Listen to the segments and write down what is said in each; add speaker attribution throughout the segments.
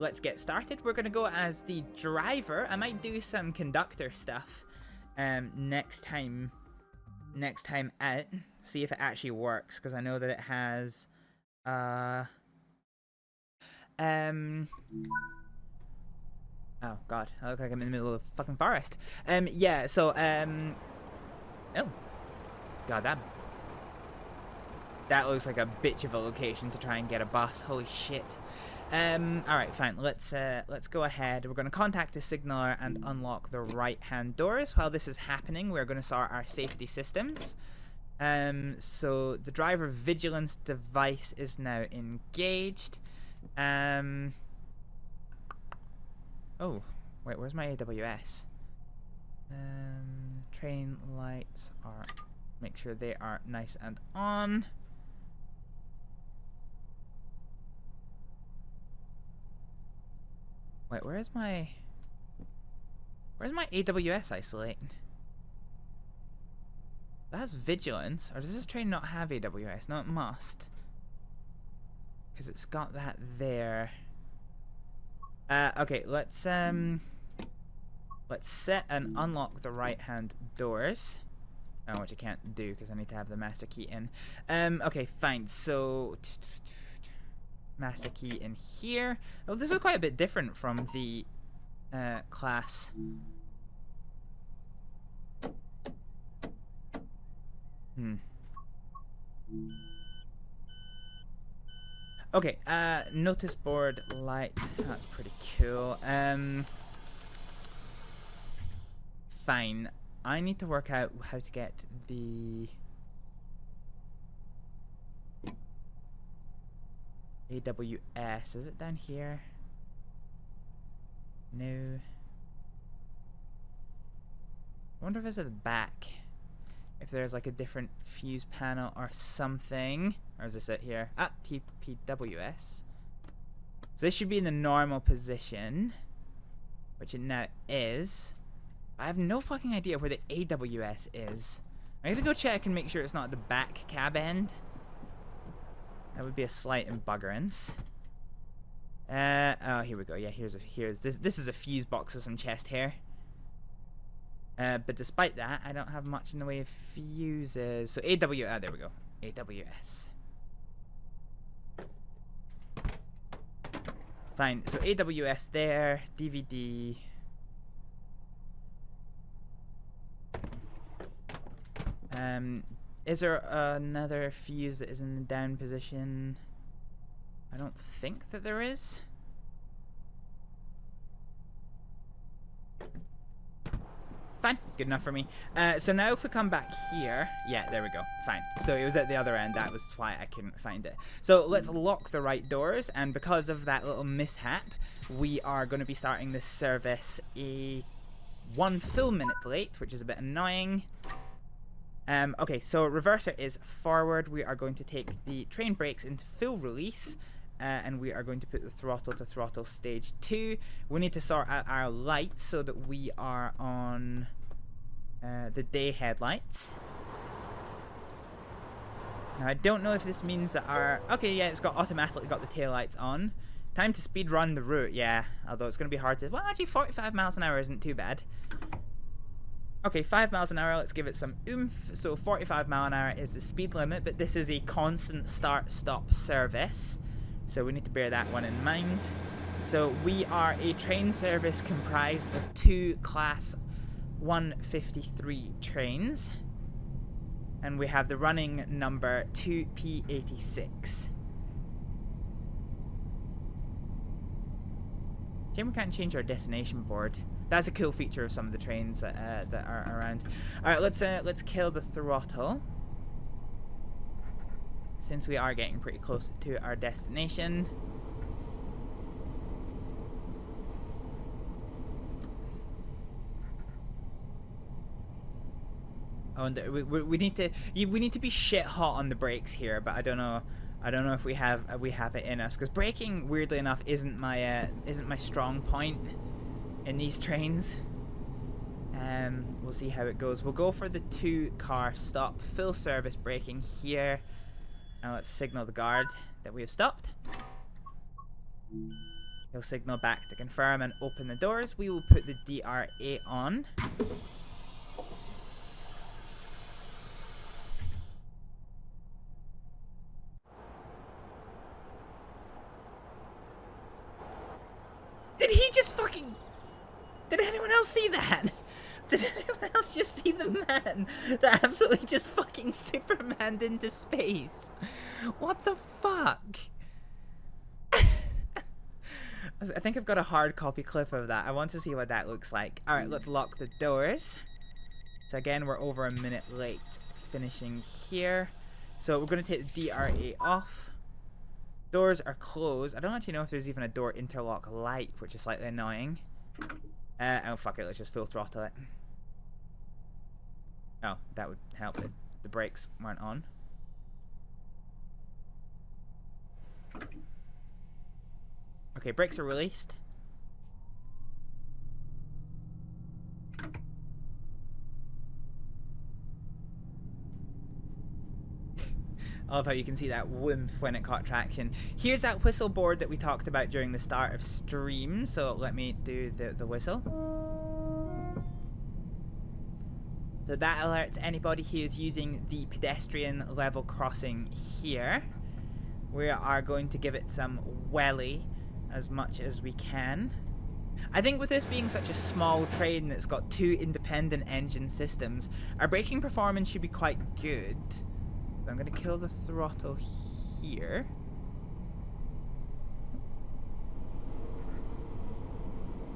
Speaker 1: let's get started. We're gonna go as the driver. I might do some conductor stuff next time out. See if it actually works, because I know that it has oh god, I look like I'm in the middle of the fucking forest. Yeah, so oh god, that looks like a bitch of a location to try and get a bus. Holy shit. Alright, fine. Let's go ahead. We're gonna contact the signaler and unlock the right hand doors. While this is happening, we're gonna start our safety systems. So the driver vigilance device is now engaged. Oh, wait, where's my AWS? Train lights are, make sure they are nice and on. Wait, where's my AWS isolate? That's vigilance, or does this train not have AWS? No, it must, because it's got that there. Okay, let's set and unlock the right hand doors. Oh, which I can't do because I need to have the master key in. Okay, fine. So master key in here. Oh, this is quite a bit different from the class. Okay, notice board light. That's pretty cool. Fine. I need to work out how to get the AWS. Is it down here? No. I wonder if it's at the back. If there's like a different fuse panel or something. Or is this it here? Ah, TPWS. So this should be in the normal position, which it now is. I have no fucking idea where the AWS is. I gotta go check and make sure it's not at the back cab end. That would be a slight embuggerance. Oh, here we go. Yeah, this is a fuse box with some chest hair. But despite that, I don't have much in the way of fuses. So there we go. AWS. Fine. So AWS there. DVD. Is there another fuse that is in the down position? I don't think that there is. Fine, good enough for me. So now if we come back here, yeah, there we go, fine. So it was at the other end, that was why I couldn't find it. So let's lock the right doors, and because of that little mishap, we are going to be starting this service 1 full minute late, which is a bit annoying. Okay, so reverser is forward. We are going to take the train brakes into full release, and we are going to put the throttle to throttle stage 2. We need to sort out our lights so that we are on the day headlights. Now I don't know if this means that our... Okay, yeah, it's got automatically got the tail lights on. Time to speed run the route, yeah. Although it's going to be hard to... Well, actually 45 miles an hour isn't too bad. Okay, 5 miles an hour, let's give it some oomph. So 45 mile an hour is the speed limit, but this is a constant start-stop service. So we need to bear that one in mind. So we are a train service comprised of 2 class 153 trains. And we have the running number 2P86. Shame we can't change our destination board. That's a cool feature of some of the trains that are around. Alright, let's kill the throttle, since we are getting pretty close to our destination. Oh, and we need to be shit hot on the brakes here, but I don't know if we have it in us, because braking, weirdly enough, isn't my strong point in these trains. We'll see how it goes. We'll go for the 2-car stop, full service braking here. Now let's signal the guard that we have stopped. He'll signal back to confirm and open the doors. We will put the DRA on. Did he just fucking... Did anyone else see that? Did anyone else just see the man that absolutely just fucking Supermaned into space? What the fuck? I think I've got a hard copy clip of that. I want to see what that looks like. Alright, let's lock the doors. So again, we're over a minute late finishing here. So we're going to take the DRA off. Doors are closed. I don't actually know if there's even a door interlock light, which is slightly annoying. Oh, fuck it. Let's just full throttle it. Oh, that would help if the brakes weren't on. Okay, brakes are released. I love how you can see that whoomph when it caught traction. Here's that whistle board that we talked about during the start of stream. So let me do the whistle. So that alerts anybody who is using the pedestrian level crossing here. We are going to give it some welly as much as we can. I think with this being such a small train that's got 2 independent engine systems, our braking performance should be quite good. So I'm going to kill the throttle here.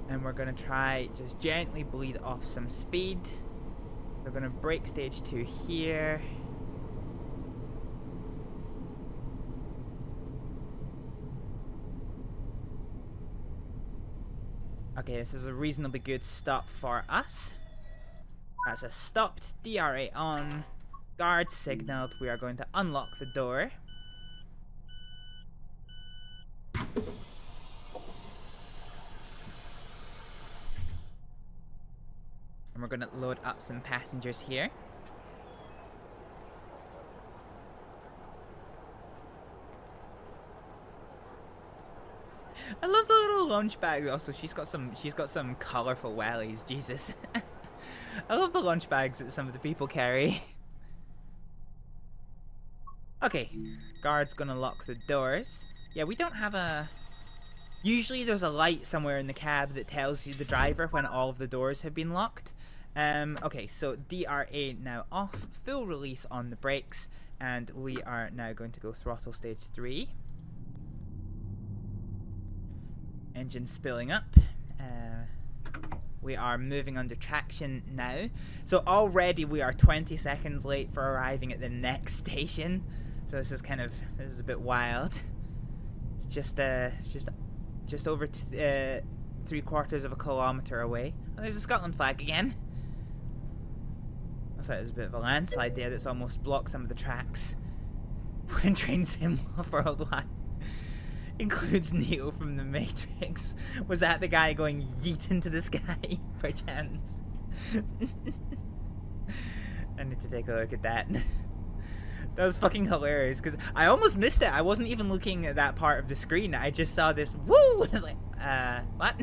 Speaker 1: And we're going to try just gently bleed off some speed. We're going to brake stage 2 here. Okay, this is a reasonably good stop for us. That's a stopped, DRA on, guard signaled. We are going to unlock the door. And we're going to load up some passengers here. I love the little lunch bag. Also, she's got some colorful wellies. Jesus, I love the lunch bags that some of the people carry. Okay, guard's gonna lock the doors. Yeah, we don't have a. Usually, there's a light somewhere in the cab that tells you the driver when all of the doors have been locked. Okay, so DRA now off. Full release on the brakes, and we are now going to go throttle stage 3. Engine spilling up. We are moving under traction now. So already we are 20 seconds late for arriving at the next station. So this is a bit wild. It's just over 3/4 of a kilometre away. Oh, there's a Scotland flag again. I thought there was a bit of a landslide there that's almost blocked some of the tracks. When Train Sim Worldwide includes Neo from the Matrix. Was that the guy going yeet into the sky, perchance? I need to take a look at that. That was fucking hilarious, because I almost missed it. I wasn't even looking at that part of the screen. I just saw this, woo! I was like, what?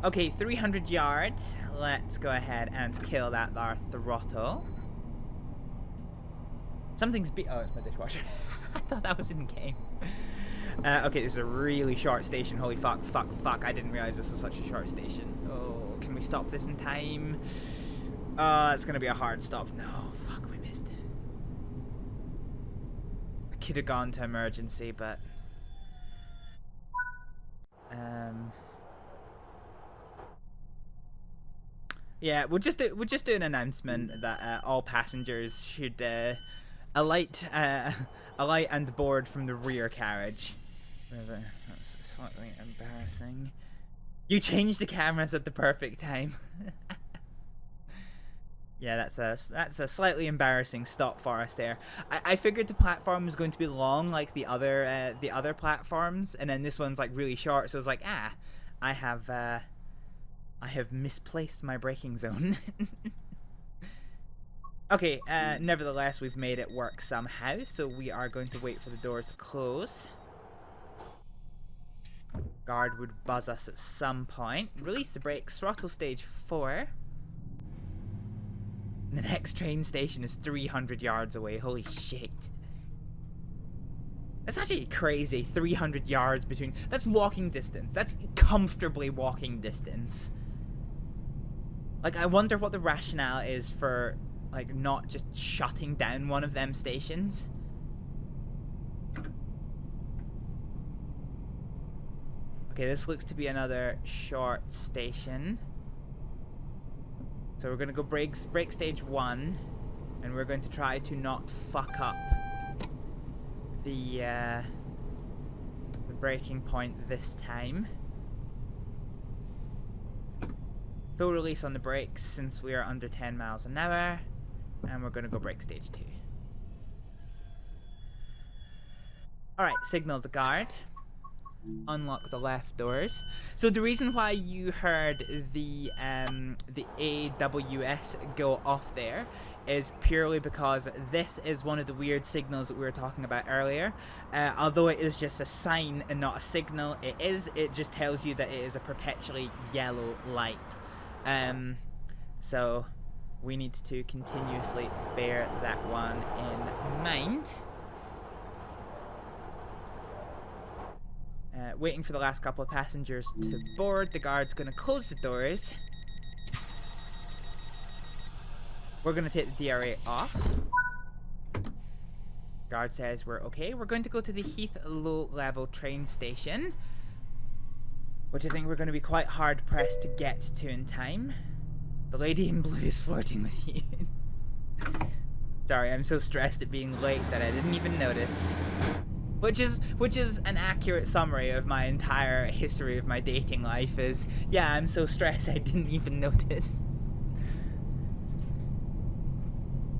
Speaker 1: Okay, 300 yards. Let's go ahead and kill that our throttle. Something's oh, it's my dishwasher. I thought that was in the game. Okay, this is a really short station. Holy fuck, fuck. I didn't realize this was such a short station. Oh, can we stop this in time? It's gonna be a hard stop. No, fuck, we missed it. I could have gone to emergency, but... Yeah, we'll just do an announcement that all passengers should alight and board from the rear carriage. That's slightly embarrassing. You changed the cameras at the perfect time. Yeah, that's a slightly embarrassing stop for us there. I figured the platform was going to be long like the other platforms, and then this one's like really short. So I was like, I have misplaced my braking zone. Okay, nevertheless, we've made it work somehow, so we are going to wait for the doors to close. guard would buzz us at some point. Release the brakes, throttle stage 4. The next train station is 300 yards away. Holy shit. That's actually crazy. 300 yards between... That's walking distance. That's comfortably walking distance. Like, I wonder what the rationale is for, like, not just shutting down one of them stations. Okay, this looks to be another short station. So we're going to go break stage 1, and we're going to try to not fuck up the braking point this time. Full release on the brakes since we are under 10 miles an hour, and we're going to go break stage 2. Alright, signal the guard. Unlock the left doors. So the reason why you heard the AWS go off there is purely because this is one of the weird signals that we were talking about earlier. Although it is just a sign and not a signal, it just tells you that it is a perpetually yellow light. So we need to continuously bear that one in mind. Waiting for the last couple of passengers to board. The guard's going to close the doors. We're going to take the DRA off. Guard says we're okay. We're going to go to the Heath low-level train station, which I think we're going to be quite hard-pressed to get to in time. The lady in blue is flirting with you. Sorry, I'm so stressed at being late that I didn't even notice. Which is an accurate summary of my entire history of my dating life is, yeah, I'm so stressed I didn't even notice.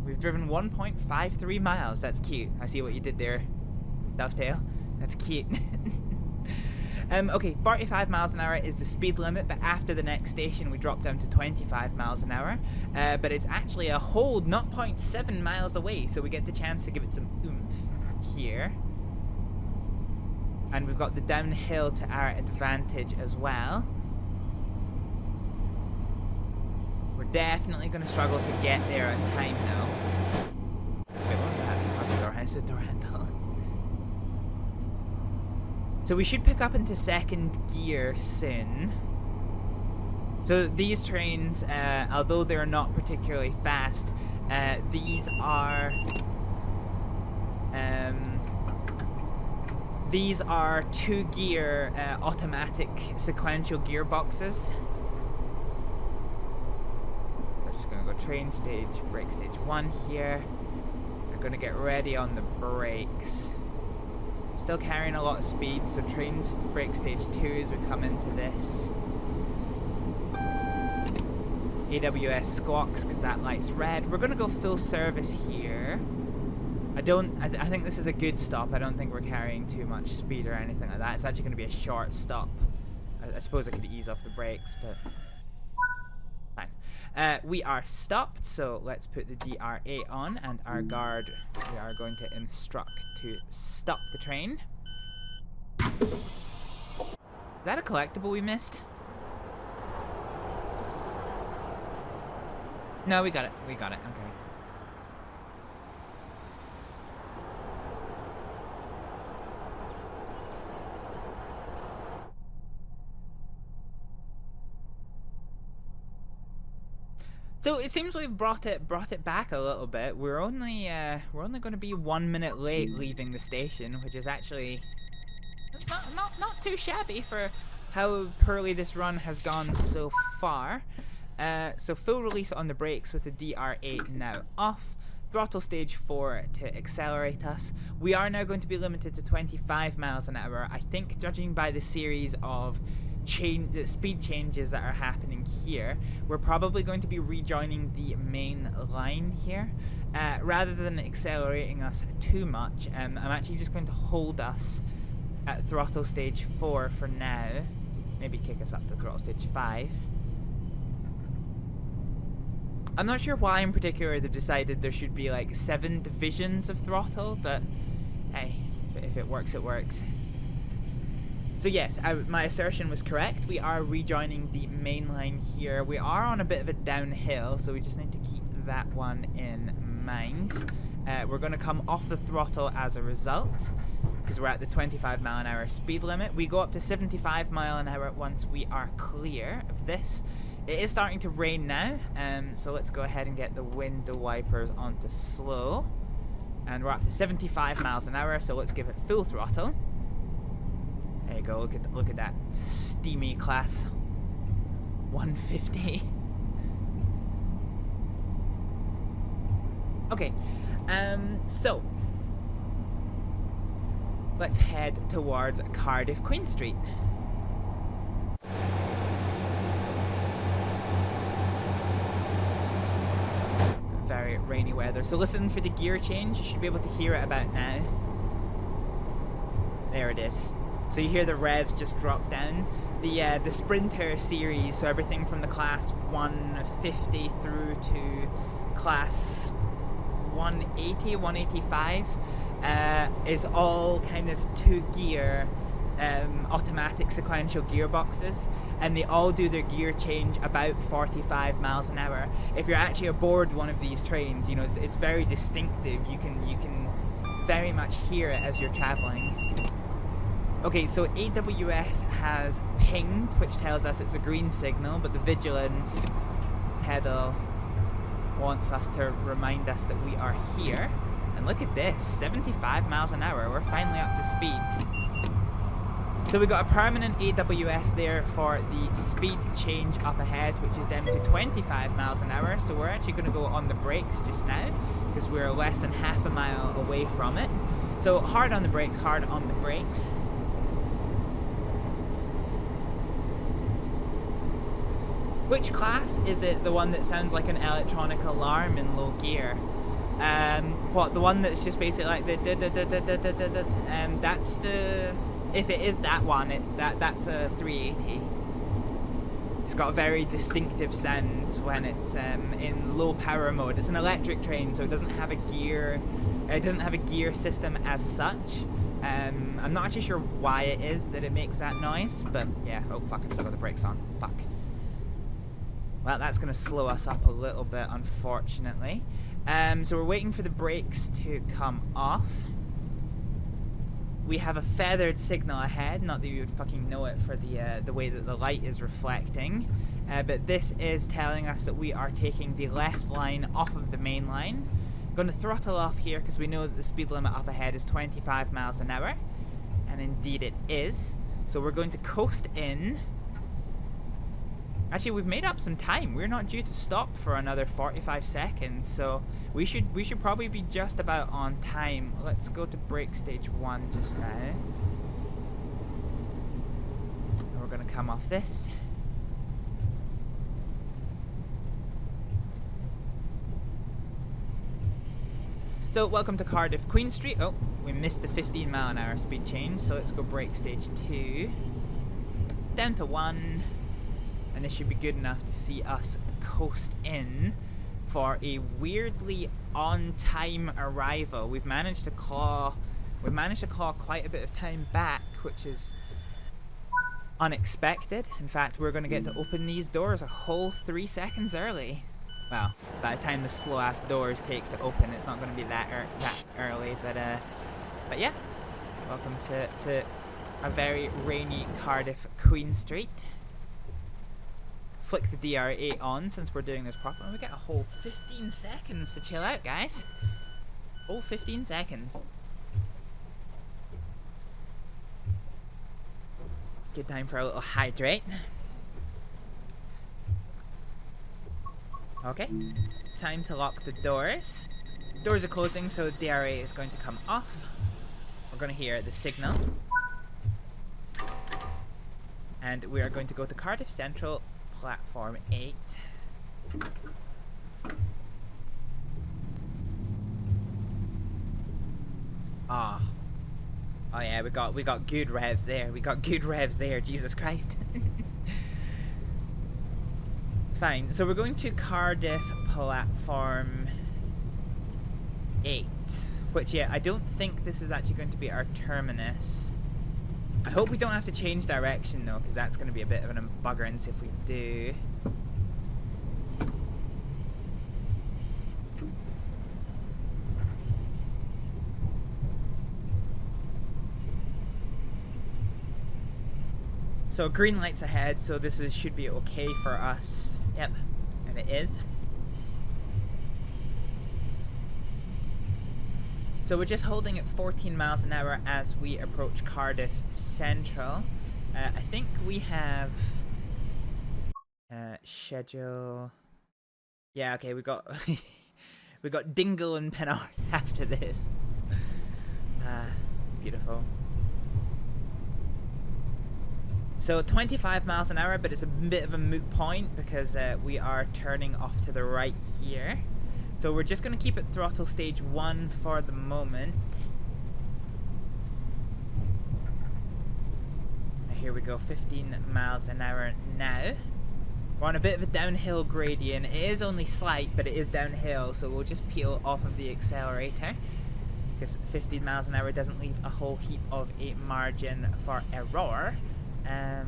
Speaker 1: We've driven 1.53 miles. That's cute. I see what you did there, Dovetail. That's cute. Okay, 45 miles an hour is the speed limit, but after the next station we drop down to 25 miles an hour. But it's actually a whole 0.7 miles away, so we get the chance to give it some oomph here. And we've got the downhill to our advantage as well. We're definitely going to struggle to get there on time now. Wait, what was that? That's the door handle. So we should pick up into second gear soon. So these trains, although they're not particularly fast, these are... These are 2-gear automatic sequential gearboxes. We're just going to go train stage, brake stage 1 here. We're going to get ready on the brakes. Still carrying a lot of speed, so trains brake stage 2 as we come into this. AWS squawks because that light's red. We're going to go full service here. I think this is a good stop. I don't think we're carrying too much speed or anything like that. It's actually going to be a short stop. I suppose I could ease off the brakes, but fine. We are stopped, so let's put the DRA on, and our guard, we are going to instruct to stop the train. Is that a collectible we missed? No, we got it. We got it. Okay. So it seems we've brought it back a little bit. We're only going to be 1 minute late leaving the station, which is actually it's not too shabby for how poorly this run has gone so far. So full release on the brakes with the DR8 now off. Throttle stage 4 to accelerate us. We are now going to be limited to 25 miles an hour. I think, judging by the series of speed changes that are happening here, we're probably going to be rejoining the main line here. Rather than accelerating us too much, I'm actually just going to hold us at throttle stage 4 for now. Maybe kick us up to throttle stage 5. I'm not sure why in particular they decided there should be like 7 divisions of throttle, but hey, if it works, it works. So yes, my assertion was correct. We are rejoining the main line here. We are on a bit of a downhill, so we just need to keep that one in mind. We're going to come off the throttle as a result, because we're at the 25-mile-an-hour speed limit. We go up to 75 mile an hour once we are clear of this. It is starting to rain now, so let's go ahead and get the window wipers onto slow. And we're up to 75 miles an hour, so let's give it full throttle. There you go, look at that steamy class 150. Okay, so let's head towards Cardiff Queen Street. Very rainy weather, so listen for the gear change. You should be able to hear it about now. There it is. So you hear the revs just drop down. The Sprinter series, so everything from the class 150 through to class 180, 185 is all kind of 2-gear automatic sequential gearboxes, and they all do their gear change about 45 miles an hour. If you're actually aboard one of these trains, you know, it's very distinctive. You can very much hear it as you're traveling. Okay, so AWS has pinged, which tells us it's a green signal, but the vigilance pedal wants us to remind us that we are here. And look at this, 75 miles an hour. We're finally up to speed. So we got a permanent AWS there for the speed change up ahead, which is down to 25 miles an hour. So we're actually going to go on the brakes just now, because we're less than half a mile away from it. So hard on the brakes, hard on the brakes. Which class is it? The one that sounds like an electronic alarm in low gear? What, the one that's just basically like the that's the, if it is that one, that's a 380. It's got a very distinctive sound when it's in low power mode. It's an electric train, so it doesn't have a gear. It doesn't have a gear system as such. I'm not actually sure why it is that it makes that noise, but yeah. Oh fuck! I've still got the brakes on. Fuck. Well, that's going to slow us up a little bit, unfortunately. So we're waiting for the brakes to come off. We have a feathered signal ahead, not that you would fucking know it for the way that the light is reflecting. But this is telling us that we are taking the left line off of the main line. Going to throttle off here because we know that the speed limit up ahead is 25 miles an hour. And indeed it is. So we're going to coast in. Actually, we've made up some time. We're not due to stop for another 45 seconds, so we should probably be just about on time. Let's go to brake stage 1 just now. And we're going to come off this. So, welcome to Cardiff Queen Street. Oh, we missed the 15 mile an hour speed change, so let's go brake stage 2. Down to 1. And this should be good enough to see us coast in for a weirdly on-time arrival. We've managed to claw quite a bit of time back, which is unexpected. In fact, we're going to get to open these doors a whole 3 seconds early. Well, by the time the slow-ass doors take to open, it's not going to be that early. But yeah, welcome to a very rainy Cardiff Queen Street. Flick the DR8 on since we're doing this properly. We get a whole 15 seconds to chill out, guys. Whole 15 seconds. Good time for a little hydrate. Okay, time to lock the doors. Doors are closing, so DR8 is going to come off. We're going to hear the signal. And we are going to go to Cardiff Central, Platform 8. Ah. Oh yeah, we got good revs there. We got good revs there, Jesus Christ. Fine. So we're going to Cardiff Platform 8. Which, yeah, I don't think this is actually going to be our terminus. I hope we don't have to change direction though, because that's going to be a bit of an embuggerance if we do. So green lights ahead, so this should be okay for us. Yep, and it is. So we're just holding at 14 miles an hour as we approach Cardiff Central. I think we have schedule. Yeah, okay, we got we got Dingle and Penarth after this. Beautiful. So 25 miles an hour, but it's a bit of a moot point because we are turning off to the right here. So we're just going to keep it throttle stage 1 for the moment. Here we go, 15 miles an hour now. We're on a bit of a downhill gradient. It is only slight, but it is downhill, so we'll just peel off of the accelerator. Because 15 miles an hour doesn't leave a whole heap of a margin for error. I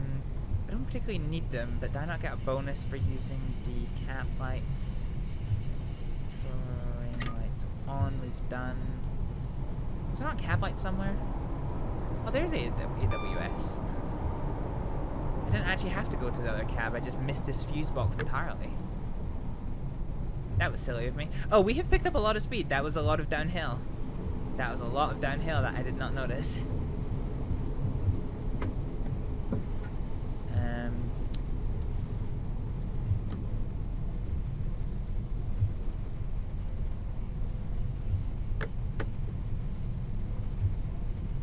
Speaker 1: don't particularly need them, but do I not get a bonus for using the cap lights? Turn lights on, we've done. Is there not cap lights somewhere? Oh, there's AWS. I didn't actually have to go to the other cab, I just missed this fuse box entirely. That was silly of me. Oh, we have picked up a lot of speed. That was a lot of downhill. That was a lot of downhill that I did not notice.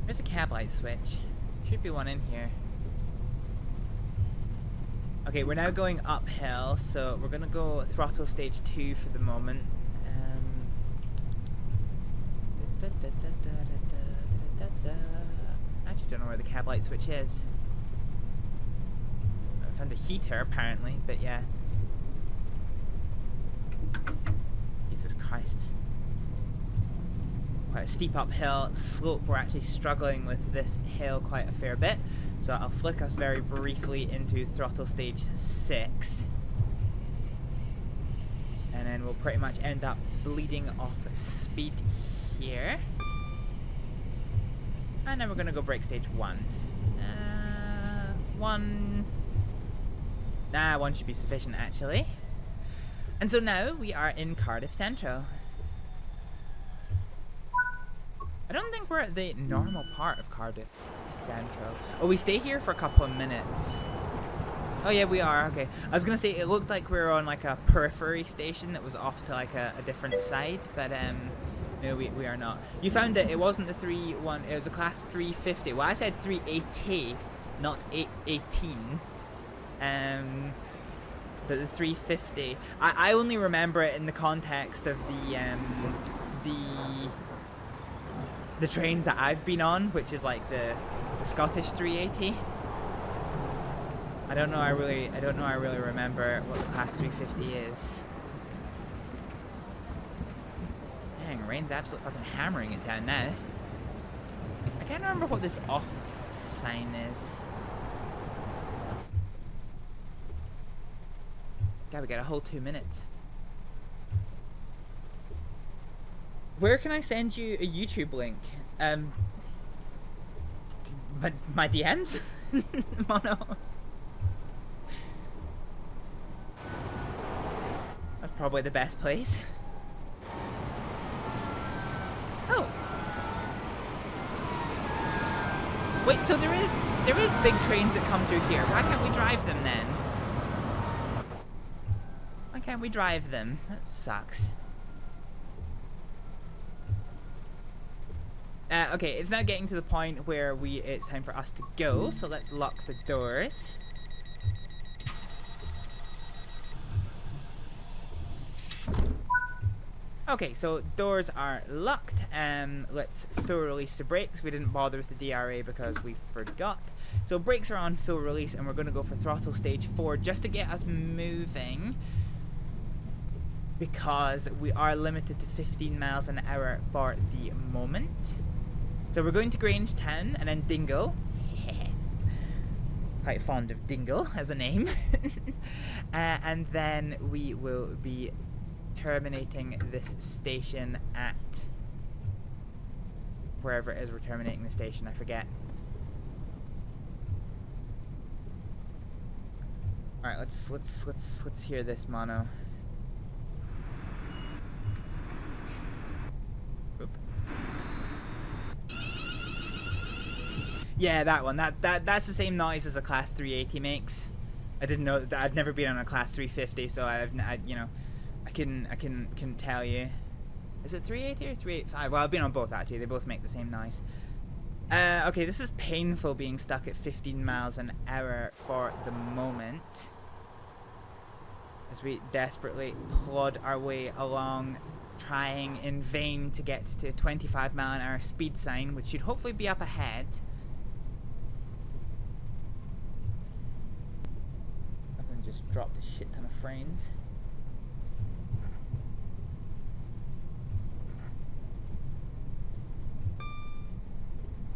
Speaker 1: There's a cab light switch. Should be one in here. Okay, we're now going uphill, so we're gonna go throttle stage 2 for the moment. I actually don't know where the cab light switch is. I found a heater apparently, but yeah. Jesus Christ. Quite a steep uphill slope. We're actually struggling with this hill quite a fair bit. So I'll flick us very briefly into throttle stage 6. And then we'll pretty much end up bleeding off speed here. And then we're going to go brake stage 1. 1... Nah, 1 should be sufficient actually. And so now we are in Cardiff Central. I don't think we're at the normal part of Cardiff Central. Oh, we stay here for a couple of minutes. Oh yeah, we are, okay. I was gonna say, it looked like we were on like a periphery station that was off to like a different side, but no, we are not. You found that it wasn't the 3-1, it was a class 350. Well, I said 380, not 818. But the 350, I only remember it in the context of the trains that I've been on, which is like the Scottish 380. I don't know. I really remember what the class 350 is. Dang, rain's absolutely fucking hammering it down now. I can't remember what this off sign is. God, we got a whole 2 minutes. Where can I send you a YouTube link? My DMs? Mono. That's probably the best place. Oh. Wait, so there is big trains that come through here. Why can't we drive them then? Why can't we drive them? That sucks. Okay, it's now getting to the point where it's time for us to go, so let's lock the doors. Okay, so doors are locked. Let's full release the brakes. We didn't bother with the DRA because we forgot. So brakes are on full release, and we're going to go for throttle stage 4 just to get us moving, because we are limited to 15 miles an hour for the moment. So we're going to Grangetown and then Dingle. quite fond of Dingle as a name. And then we will be terminating this station at wherever it is we're terminating the station, I forget. All right, let's hear this mono. Oop. Yeah, that one. That's the same noise as a Class 380 makes. I didn't know that. I've never been on a Class 350, so I couldn't tell you. Is it 380 or 385? Well, I've been on both actually. They both make the same noise. Okay, this is painful being stuck at 15 miles an hour for the moment, as we desperately plod our way along, trying in vain to get to 25 mile an hour speed sign, which should hopefully be up ahead. I've just dropped a shit ton of frames.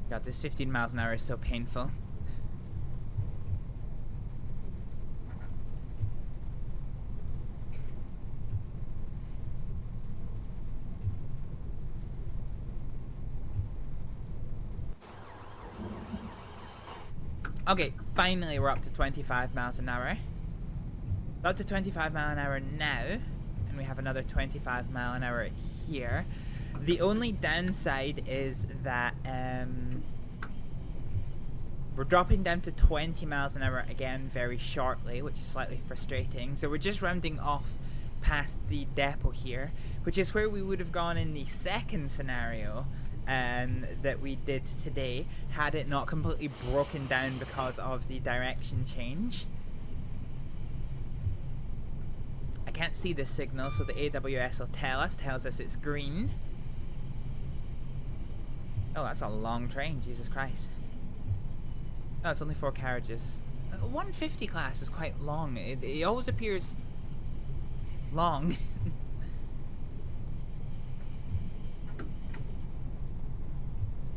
Speaker 1: God, this 15 miles an hour is so painful. Okay, finally we're up to 25 miles an hour. Up to 25 mile an hour now, and we have another 25 mile an hour here. The only downside is that we're dropping down to 20 miles an hour again very shortly, which is slightly frustrating. So we're just rounding off past the depot here, which is where we would have gone in the second scenario that we did today, had it not completely broken down because of the direction change. I can't see the signal, so the AWS will tells us it's green. Oh, that's a long train, Jesus Christ. Oh, it's only 4 carriages. 150 class is quite long. It always appears long.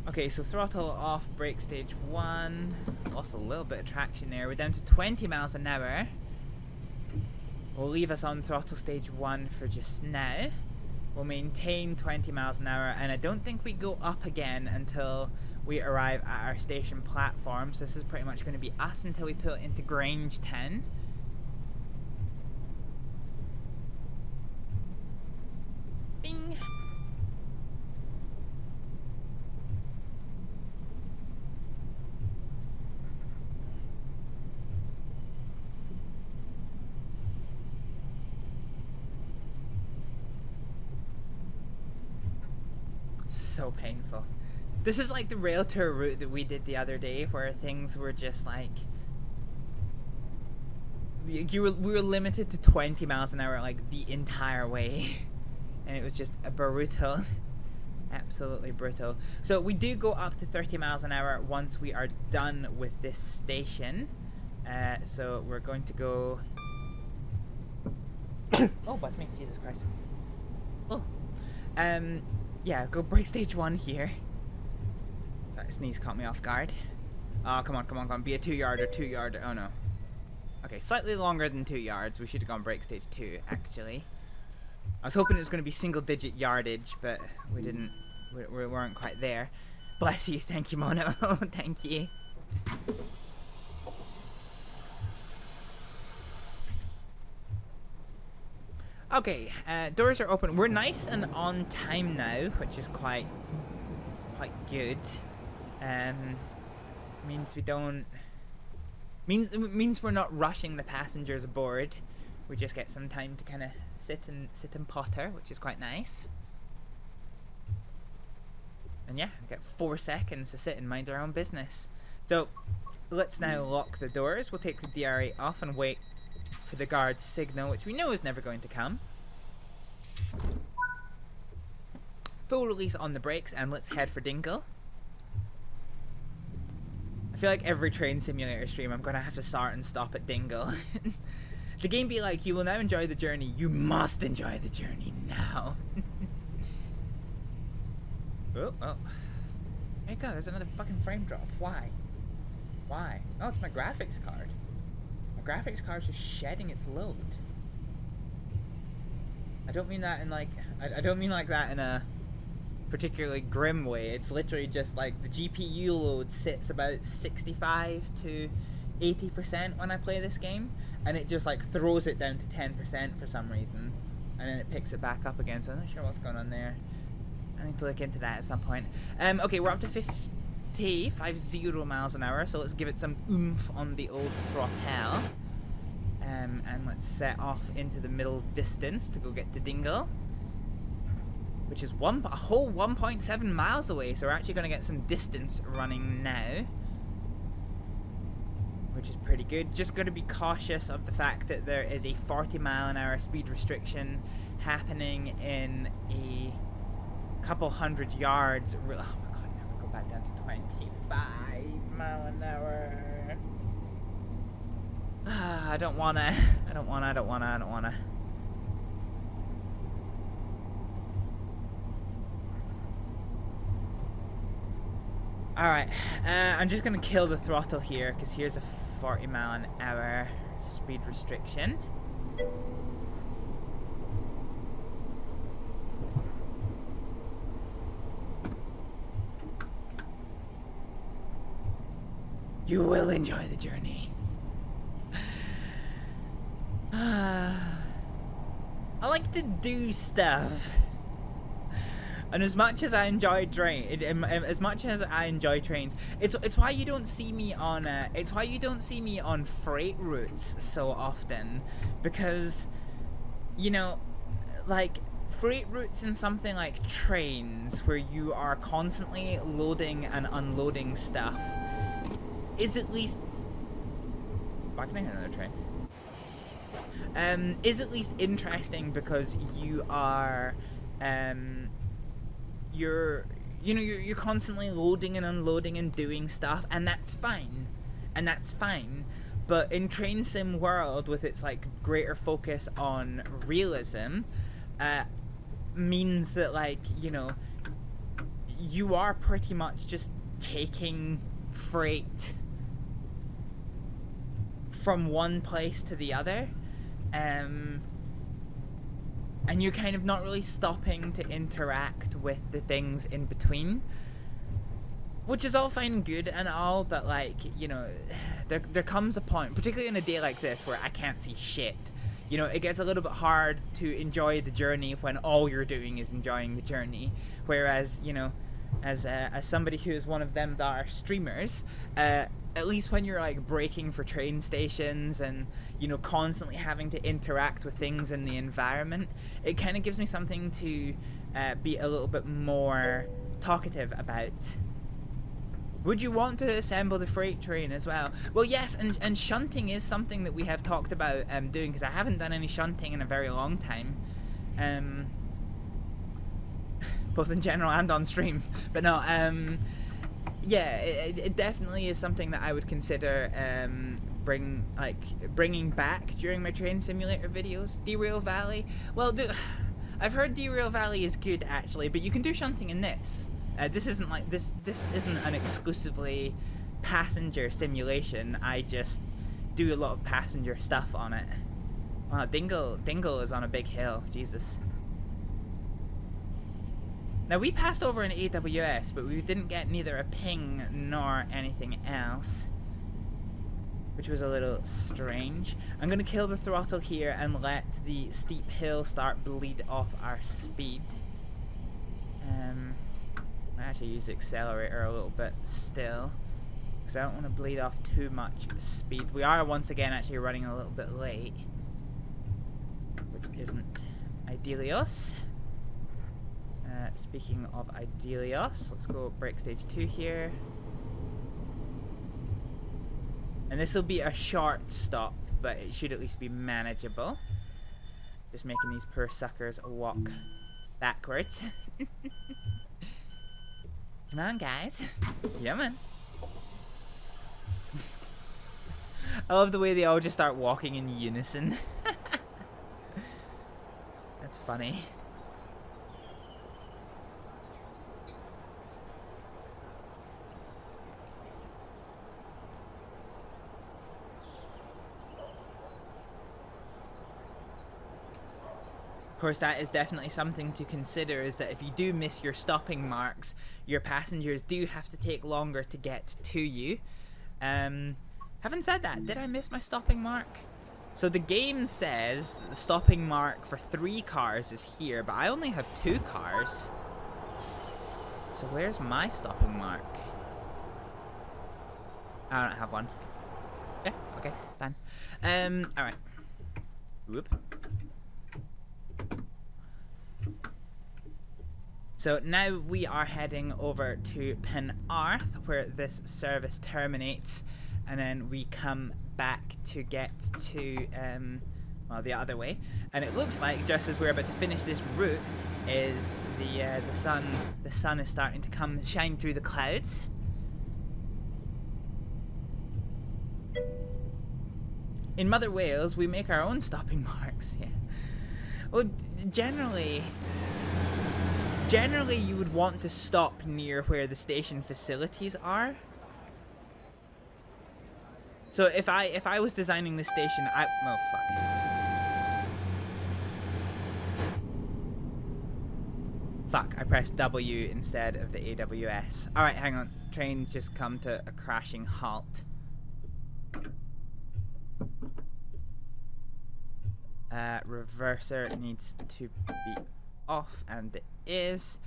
Speaker 1: Okay, so throttle off, brake stage 1. Lost a little bit of traction there. We're down to 20 miles an hour. We'll leave us on throttle stage 1 for just now. We'll maintain 20 miles an hour, and I don't think we go up again until we arrive at our station platform. So this is pretty much going to be us until we pull into Grange Town. Bing! So painful. This is like the rail tour route that we did the other day, where things were just like we were limited to 20 miles an hour like the entire way, and it was just brutal. Absolutely brutal. So we do go up to 30 miles an hour once we are done with this station. So we're going to go oh, bless me, Jesus Christ. Oh, yeah, go brake stage 1 here. That sneeze caught me off guard. Oh, come on, be a 2-yarder, 2-yarder. Oh no. Okay, slightly longer than 2 yards. We should have gone brake stage 2, actually. I was hoping it was going to be single-digit yardage, but we didn't. We weren't quite there. Bless you, thank you, Mono. Thank you. Okay, doors are open. We're nice and on time now, which is quite good. Means we don't. Means we're not rushing the passengers aboard. We just get some time to kind of sit and potter, which is quite nice. And yeah, we get 4 seconds to sit and mind our own business. So let's now lock the doors. We'll take the DRA off and wait for the guard's signal, which we know is never going to come. Full release on the brakes, and let's head for Dingle. I feel like every train simulator stream I'm gonna have to start and stop at Dingle. The game be like, you will now enjoy the journey. You must enjoy the journey now. Oh. There you go, there's another fucking frame drop. Why? Why? Oh, it's my graphics card. My graphics card's just shedding its load. I don't mean that in like... I don't mean like that in a particularly grim way. It's literally just like the GPU load sits about 65 to 80% when I play this game, and it just like throws it down to 10% for some reason, and then it picks it back up again, so I'm not sure what's going on there. I need to look into that at some point. Okay, we're up to 50 miles an hour, so let's give it some oomph on the old throttle. And let's set off into the middle distance to go get to Dingle, which is a whole 1.7 miles away, so we're actually going to get some distance running now, which is pretty good. Just got to be cautious of the fact that there is a 40-mile-an-hour speed restriction happening in a couple hundred yards. Oh my god, now we go back down to 25 mile an hour. I don't wanna. Alright, I'm just gonna kill the throttle here, because here's a 40-mile-an-hour speed restriction. You will enjoy the journey. I like to do stuff. And as much as I enjoy trains, it's why you don't see me on freight routes so often, because, you know, like freight routes and something like trains where you are constantly loading and unloading stuff is at least... Why can I hear another train? Is at least interesting because you are, you're constantly loading and unloading and doing stuff, and that's fine. But in Train Sim world, with its like greater focus on realism, means that, like, you know, you are pretty much just taking freight from one place to the other, and you're kind of not really stopping to interact with the things in between, which is all fine and good and all, but, like, you know, there comes a point, particularly in a day like this where I can't see shit. You know, it gets a little bit hard to enjoy the journey when all you're doing is enjoying the journey. Whereas, you know, as somebody who is one of them that are streamers, at least when you're like braking for train stations and, you know, constantly having to interact with things in the environment, it kind of gives me something to be a little bit more talkative about. Would you want to assemble the freight train as well? Well, yes, and shunting is something that we have talked about doing, because I haven't done any shunting in a very long time. Both in general and on stream. But no, yeah, it definitely is something that I would consider bringing back during my train simulator videos. Derail Valley. Well, I've heard Derail Valley is good actually, but you can do shunting in this. This isn't like this isn't an exclusively passenger simulation. I just do a lot of passenger stuff on it. Wow, Dingle is on a big hill. Jesus. Now, we passed over an AWS, but we didn't get neither a ping nor anything else, which was a little strange. I'm going to kill the throttle here and let the steep hill start bleed off our speed. I actually use the accelerator a little bit still, because I don't want to bleed off too much speed. We are once again actually running a little bit late, which isn't idealios. Speaking of idealios, let's go break stage 2 here. And this will be a short stop, but it should at least be manageable. Just making these poor suckers walk backwards. Come on, guys. Come on. I love the way they all just start walking in unison. That's funny. Of course, that is definitely something to consider, is that if you do miss your stopping marks, your passengers do have to take longer to get to you. Having said that, did I miss my stopping mark? So the game says the stopping mark for 3 cars is here, but I only have 2 cars. So where's my stopping mark? I don't have one. Yeah, okay, fine. Alright. Whoop. So now we are heading over to Penarth, where this service terminates, and then we come back to get to, well, the other way. And it looks like, just as we're about to finish this route, is the sun. The sun is starting to come shine through the clouds. In Mother Wales, we make our own stopping marks. Yeah. Well, generally you would want to stop near where the station facilities are. So if I was designing the station, oh fuck. Fuck, I pressed W instead of the AWS. Alright, hang on. Train's just come to a crashing halt. Reverser needs to be off, and it is.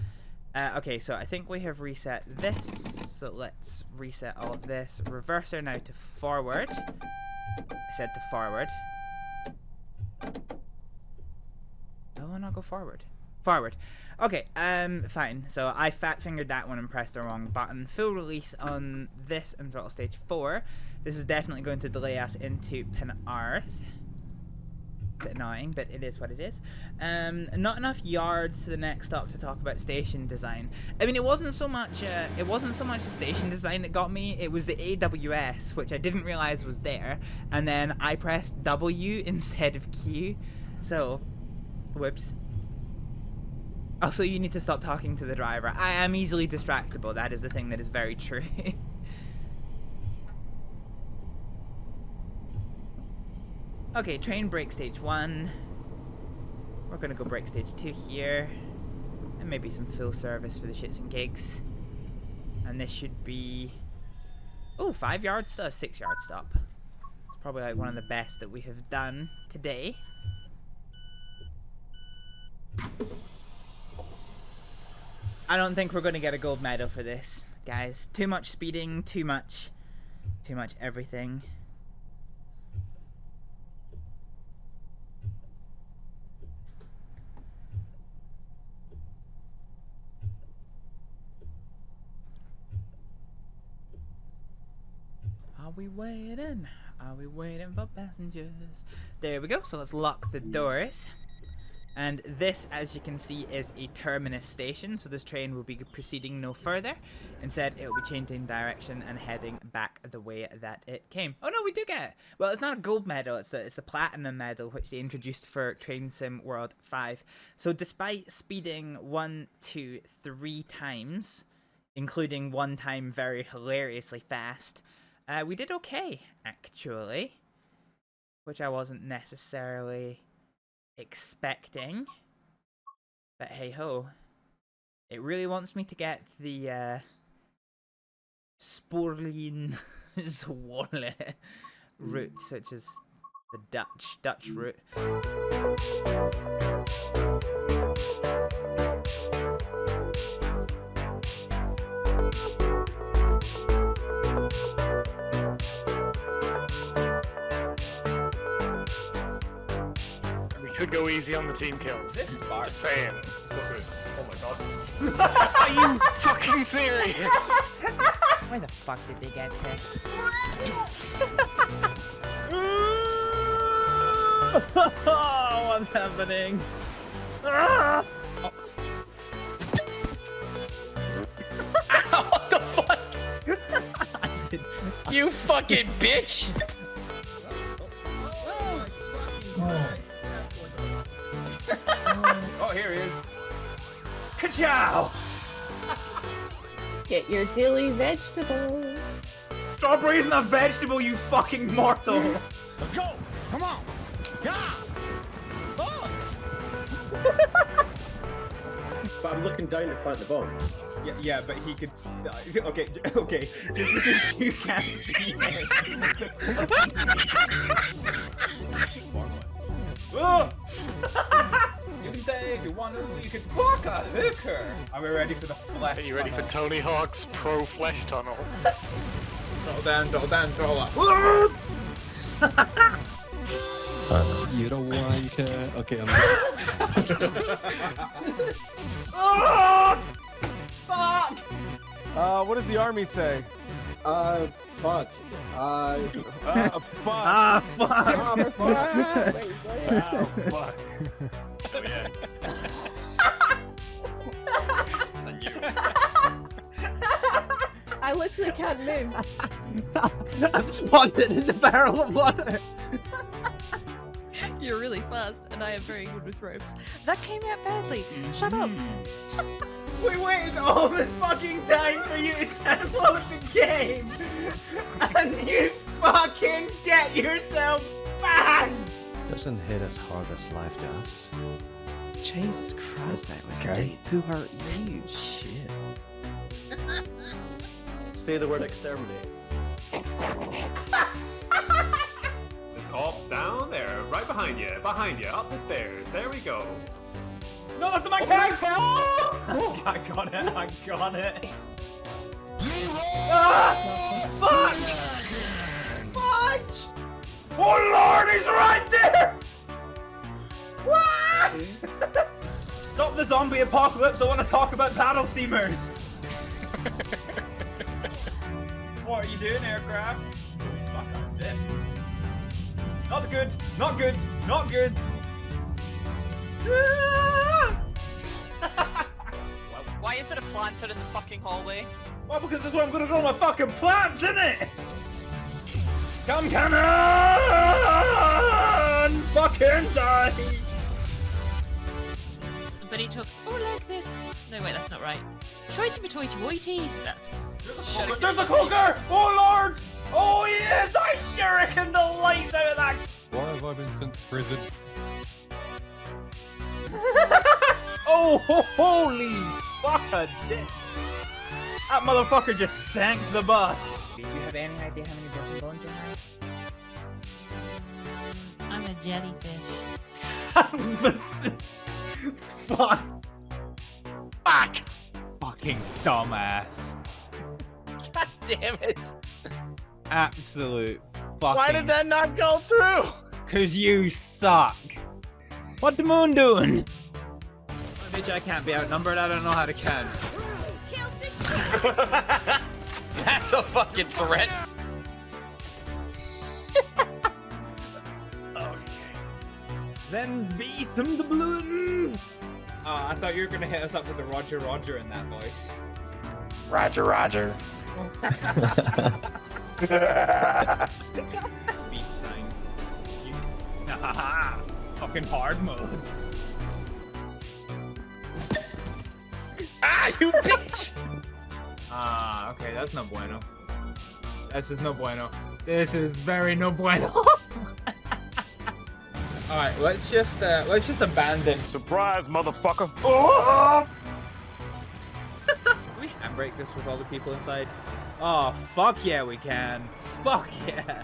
Speaker 1: Okay, so I think we have reset this, so let's reset all of this. Reverser now to forward. I said to forward. Oh, why not go forward? Forward. Okay, fine. So I fat fingered that one and pressed the wrong button. Full release on this and throttle stage 4. This is definitely going to delay us into Penarth. Bit annoying, but it is what it is. Not enough yards to the next stop to talk about station design. I mean, it wasn't so much the station design that got me. It was the AWS, which I didn't realize was there, and then I pressed W instead of Q. So, whoops. Also, you need to stop talking to the driver. I am easily distractible. That is the thing that is very true. Okay, train break stage 1. We're gonna go break stage 2 here. And maybe some full service for the shits and gigs. And this should be... oh, 5 yards to a 6 yard stop. It's probably like one of the best that we have done today. I don't think we're gonna get a gold medal for this, guys. Too much speeding, too much everything. Are we waiting? Are we waiting for passengers? There we go. So let's lock the doors. And this, as you can see, is a terminus station. So this train will be proceeding no further. Instead, it will be changing direction and heading back the way that it came. Oh no, we do get it. Well, it's not a gold medal. It's a platinum medal, which they introduced for Train Sim World 5. So despite speeding 1, 2, 3 times, including one time very hilariously fast, we did okay, actually, which I wasn't necessarily expecting, but hey ho, it really wants me to get the Spoorleen Zwolle route, such as the Dutch route.
Speaker 2: Could go easy on the team kills.
Speaker 3: This bar.
Speaker 2: Just saying.
Speaker 3: Oh my god.
Speaker 2: Are you fucking serious?
Speaker 1: Where the fuck did they get here?
Speaker 3: What's happening? Oh. What the fuck? You fucking bitch! Oh, here he is. Ka-chow!
Speaker 4: Get your dilly vegetables.
Speaker 3: Strawberry isn't a vegetable, you fucking mortal!
Speaker 2: Let's go! Come on! Yeah! Oh!
Speaker 5: But I'm looking down to plant the bomb.
Speaker 1: Yeah, but he could. Okay, okay. Just because you can't see him. Oh! You can say if you want to, you can fuck a hooker. Are we ready for the flesh?
Speaker 2: Are you ready for Tony Hawk's Pro Flesh Tunnel?
Speaker 3: Throttle down, throttle up.
Speaker 6: You don't like it. Okay, I'm
Speaker 1: Oh! Fuck!
Speaker 7: What does the army say?
Speaker 5: Fuck.
Speaker 7: Fuck.
Speaker 1: Fuck!
Speaker 7: Oh, fuck.
Speaker 2: Oh yeah. It's on you.
Speaker 4: I literally can't move.
Speaker 8: I'm spawned in the barrel of water.
Speaker 9: You're really fast, and I am very good with ropes. That came out badly. Shut up.
Speaker 1: We waited all this fucking time for you to download the game, and you fucking get yourself banned.
Speaker 6: Doesn't hit as hard as life does.
Speaker 8: Jesus Christ, that was
Speaker 6: Okay.
Speaker 8: deep. Who hurt you?
Speaker 6: Shit.
Speaker 5: Say the word exterminate.
Speaker 3: Just up, down, there, right behind you, up the stairs. There we go.
Speaker 1: No, that's my character! Oh, I got it, I got it. Ah! Fuck! Fudge! Oh lord, he's right there! What? Stop the zombie apocalypse, I want to talk about battle steamers! What are you doing, aircraft? Fuck, I'm dead. Not good, not good, not good!
Speaker 9: Why is it a planter in the fucking hallway?
Speaker 1: Well, because that's what I'm gonna do with my fucking plants, isn't it? Come cannon! Fucking die!
Speaker 9: But he took like this. No, wait, that's not right. Choity toity woities. That's.
Speaker 1: There's a cougar! Oh lord! Oh yes! I shuriken the lights out of that!
Speaker 6: Why have I been sent to prison?
Speaker 1: Oh, holy fuck! That motherfucker just sank the bus. Do you have any idea how many broken bones you have?
Speaker 9: I'm a jellyfish.
Speaker 1: Fuck! Fuck! Fucking dumbass.
Speaker 3: God damn it.
Speaker 1: Absolute fucking.
Speaker 3: Why did that not go through?
Speaker 1: Cause you suck. What the moon doing? Bitch, I can't be outnumbered. I don't know how to count.
Speaker 3: That's a fucking threat.
Speaker 1: Then beat them the balloon. Oh, I thought you were gonna hit us up with the Roger Roger in that voice.
Speaker 3: Roger, Roger.
Speaker 1: Speed sign. You... Fucking hard mode.
Speaker 3: Ah, you bitch!
Speaker 1: Ah, okay, that's no bueno. This is no bueno. This is very no bueno. Alright, let's just abandon.
Speaker 7: Surprise, motherfucker.
Speaker 1: Oh! We can break this with all the people inside. Oh, fuck yeah, we can. Fuck yeah.